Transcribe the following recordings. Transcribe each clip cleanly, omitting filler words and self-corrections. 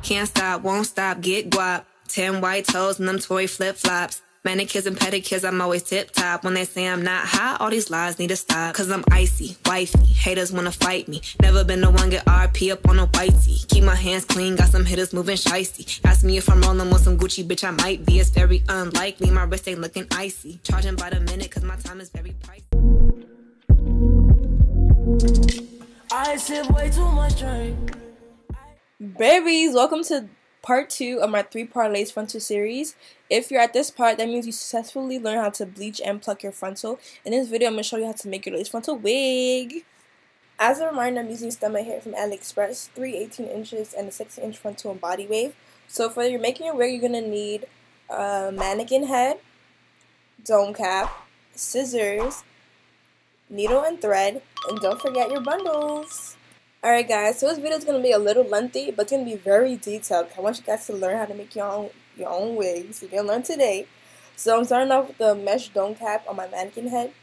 Can't stop, won't stop, get guap. 10 white toes and them toy flip-flops. Manicures and pedicures, I'm always tip-top. When they say I'm not hot, all these lies need to stop. Cause I'm icy, wifey, haters wanna fight me. Never been the one get RP up on a whitey. Keep my hands clean, got some hitters moving shicey. Ask me if I'm rolling with some Gucci, bitch, I might be. It's very unlikely, my wrist ain't looking icy. Charging by the minute, cause my time is very pricey. I sip way too much drink. Babies, welcome to part 2 of my 3-part lace frontal series. If you're at this part, that means you successfully learn how to bleach and pluck your frontal. In this video, I'm going to show you how to make your lace frontal wig. As a reminder, I'm using stomach hair from AliExpress, 3 18 inches and a 16-inch frontal and body wave. So for you're making your wig, you're going to need a mannequin head, dome cap, scissors, needle and thread, and don't forget your bundles. Alright guys, so this video is going to be a little lengthy, but it's going to be very detailed. I want you guys to learn how to make your own wigs. You're going to learn today. So I'm starting off with the mesh dome cap on my mannequin head.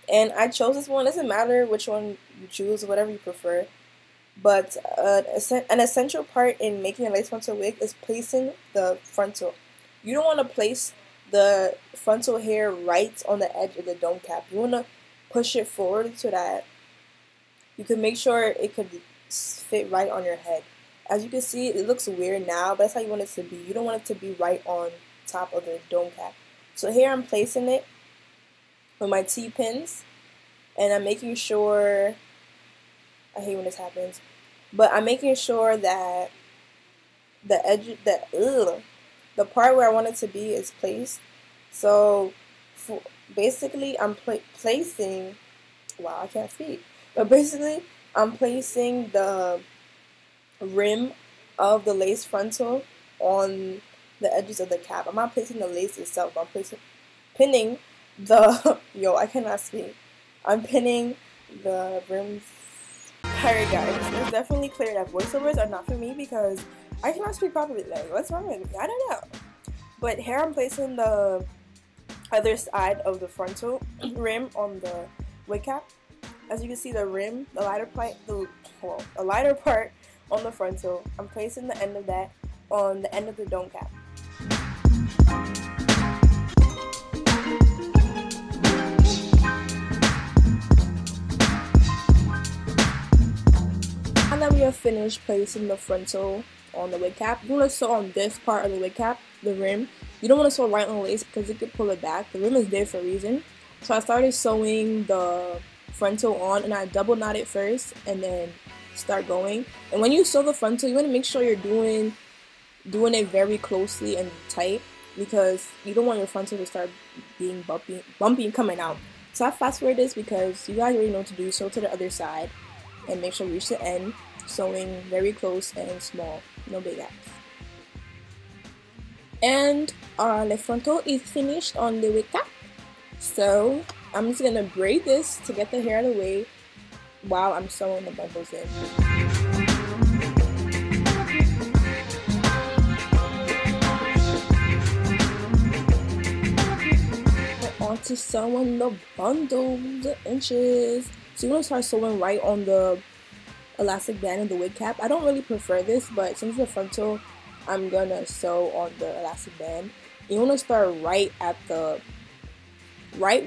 And I chose this one. It doesn't matter which one you choose, whatever you prefer. But an essential part in making a lace frontal wig is placing the frontal. You don't want to place the frontal hair right on the edge of the dome cap. You want to push it forward so that you can make sure it could fit right on your head. As you can see, it looks weird now, but that's how you want it to be. You don't want it to be right on top of the dome cap. So here I'm placing it with my T-pins, and I'm making sure, I hate when this happens, but I'm making sure that the edge, the part where I want it to be is placed. So basically I'm placing, wow, I can't speak. But basically, I'm placing the rim of the lace frontal on the edges of the cap. I'm not placing the lace itself. I'm pinning the, I cannot speak. I'm pinning the rims. Alright guys, it's definitely clear that voiceovers are not for me because I cannot speak properly. Like, what's wrong with me? I don't know. But here I'm placing the other side of the frontal rim on the wig cap. As you can see, the rim, the lighter part on the frontal, I'm placing the end of that on the end of the dome cap. And then we have finished placing the frontal on the wig cap. You want to sew on this part of the wig cap, the rim. You don't want to sew right on the lace because it could pull it back. The rim is there for a reason. So I started sewing the frontal on, and I double knot it first and then start going. And when you sew the frontal, you want to make sure you're doing it very closely and tight because you don't want your frontal to start being bumpy and coming out. So I fast forward this because you guys already know what to do. Sew to the other side and make sure you reach the end, sewing very close and small, no big gaps. And the frontal is finished on the wig cap. So I'm just gonna braid this to get the hair out of the way while I'm sewing the bundles in. We're on to sewing the bundles, the inches. So you want to start sewing right on the elastic band of the wig cap. I don't really prefer this, but since the frontal, I'm gonna sew on the elastic band. You want to start right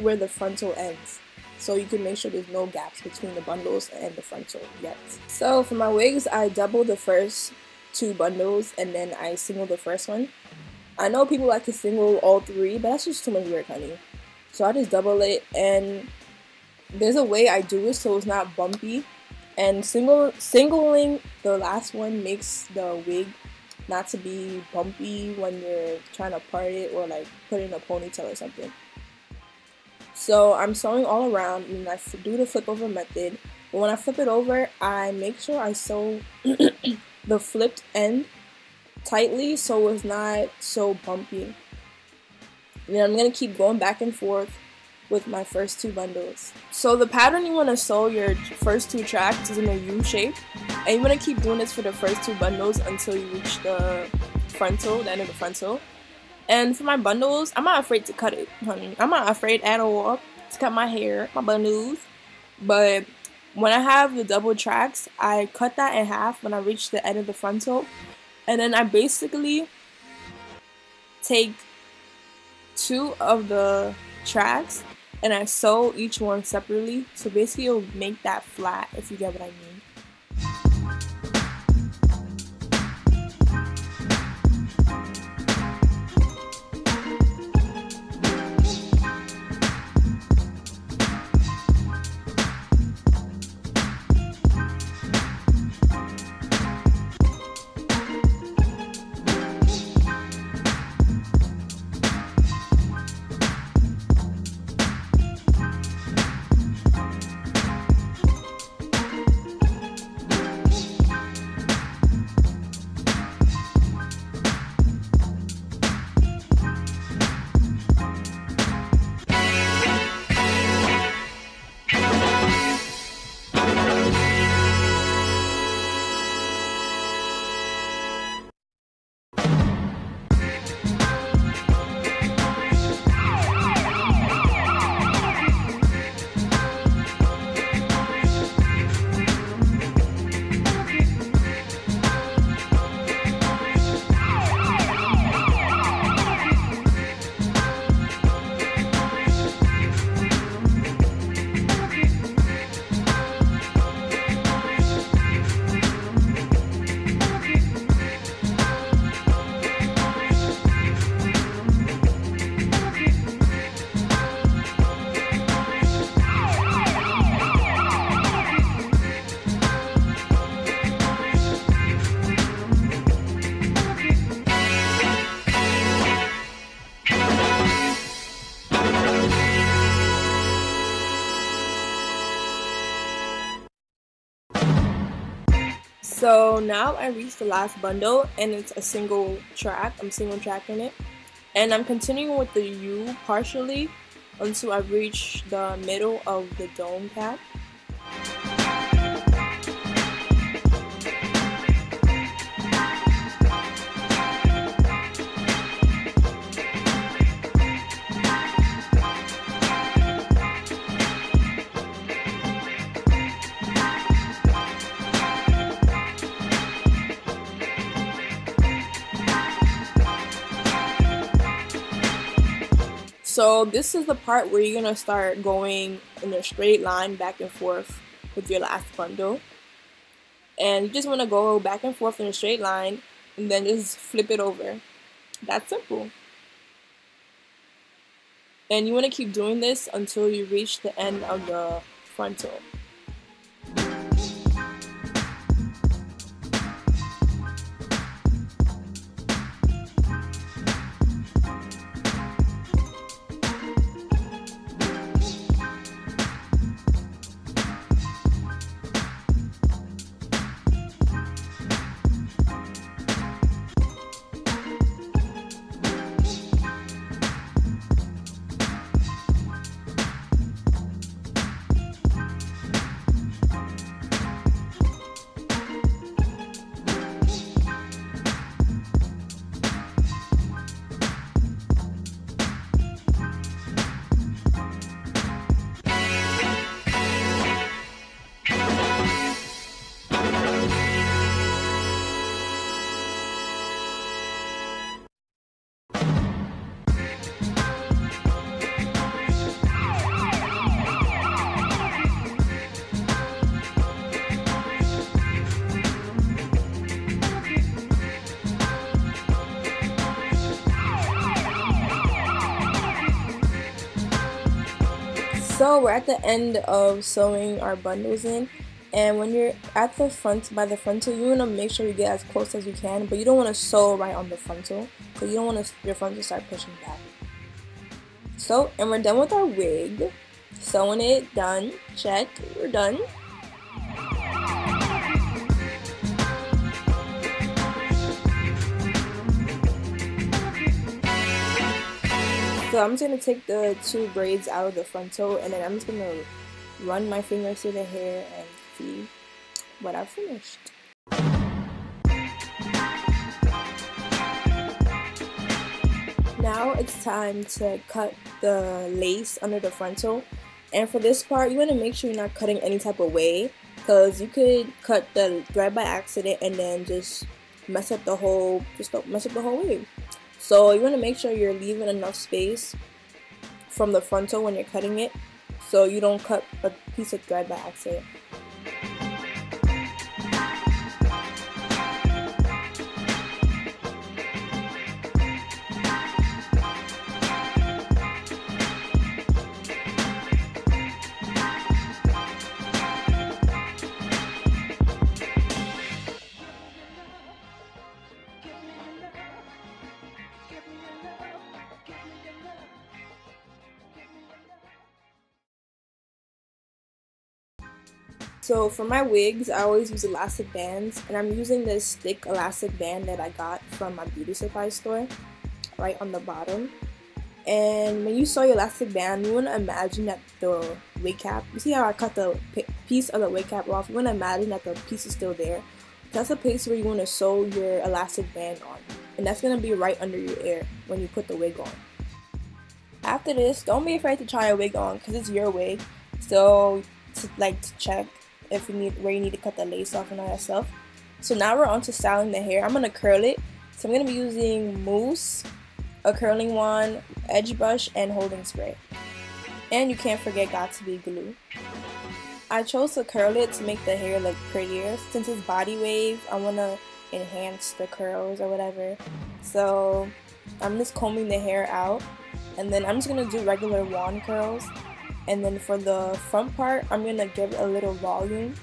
where the frontal ends, so you can make sure there's no gaps between the bundles and the frontal yet. So for my wigs, I double the first 2 bundles and then I single the first one. I know people like to single all 3, but that's just too much work, honey. So I just double it, and there's a way I do it so it's not bumpy. And singling the last one makes the wig not to be bumpy when you're trying to part it or like put it in a ponytail or something. So I'm sewing all around, and I do the flip over method. But when I flip it over, I make sure I sew the flipped end tightly so it's not so bumpy. And then I'm going to keep going back and forth with my first 2 bundles. So the pattern you want to sew your first 2 tracks is in a U shape. And you want to keep doing this for the first 2 bundles until you reach the frontal, the end of the frontal. And for my bundles, I'm not afraid to cut it, honey. I'm not afraid at all to cut my hair, my bundles. But when I have the double tracks, I cut that in half when I reach the end of the frontal. And then I basically take 2 of the tracks and I sew each one separately, so basically it'll make that flat, if you get what I mean. So now I reached the last bundle and it's a single track. I'm single tracking it. And I'm continuing with the U partially until I reach the middle of the dome cap. So this is the part where you're going to start going in a straight line back and forth with your last bundle. And you just want to go back and forth in a straight line and then just flip it over. That's simple. And you want to keep doing this until you reach the end of the frontal. So we're at the end of sewing our bundles in, and when you're at the front by the frontal, you want to make sure you get as close as you can, but you don't want to sew right on the frontal, so you don't want your frontal to start pushing back. So, and we're done with our wig. Sewing it, done, check, we're done. So I'm just going to take the 2 braids out of the frontal, and then I'm just going to run my fingers through the hair and see what I've finished. Now it's time to cut the lace under the frontal, and for this part you want to make sure you're not cutting any type of way, because you could cut the thread by accident and then just mess up the whole wig. So you want to make sure you're leaving enough space from the frontal when you're cutting it, so you don't cut a piece of thread by accident. So for my wigs, I always use elastic bands, and I'm using this thick elastic band that I got from my beauty supply store, right on the bottom. And when you sew your elastic band, you want to imagine that the wig cap, you see how I cut the piece of the wig cap off? You want to imagine that the piece is still there. That's the place where you want to sew your elastic band on, and that's going to be right under your ear when you put the wig on. After this, don't be afraid to try a wig on because it's your wig, so to check if you need where you need to cut the lace off and all that stuff. So now we're on to styling the hair. I'm gonna curl it. So I'm gonna be using mousse, a curling wand, edge brush, and holding spray. And you can't forget G2b Glue. I chose to curl it to make the hair look prettier. Since it's body wave, I wanna enhance the curls or whatever. So I'm just combing the hair out, and then I'm just gonna do regular wand curls. And then for the front part, I'm going to give it a little volume.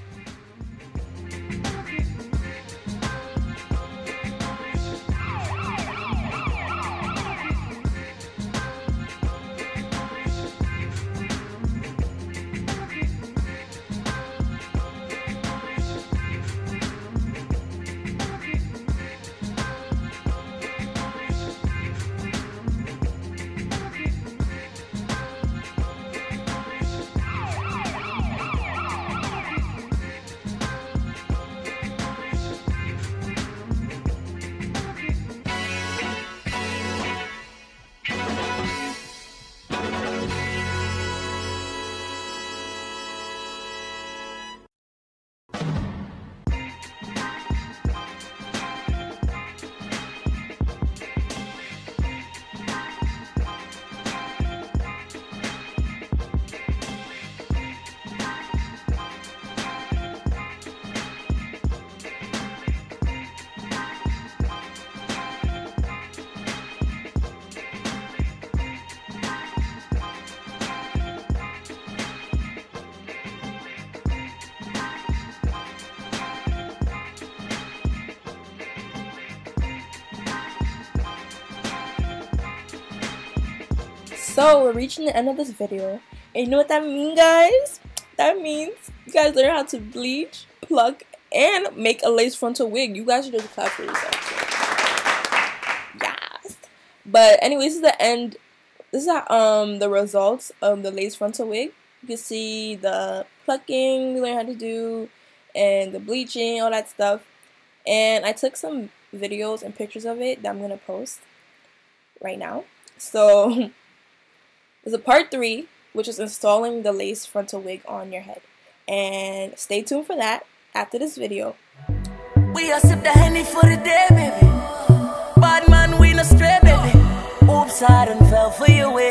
So we're reaching the end of this video, and you know what that means, guys? That means you guys learn how to bleach, pluck, and make a lace frontal wig. You guys should just clap for yourself. Yes. But anyways, this is the end. This is the results of the lace frontal wig. You can see the plucking we learned how to do, and the bleaching, all that stuff. And I took some videos and pictures of it that I'm gonna post right now. So there's a part 3, which is installing the lace frontal wig on your head. And stay tuned for that after this video. We are sip the Henny for the day, baby. Bad man, we no stray, baby. Oops, I done fell for your way.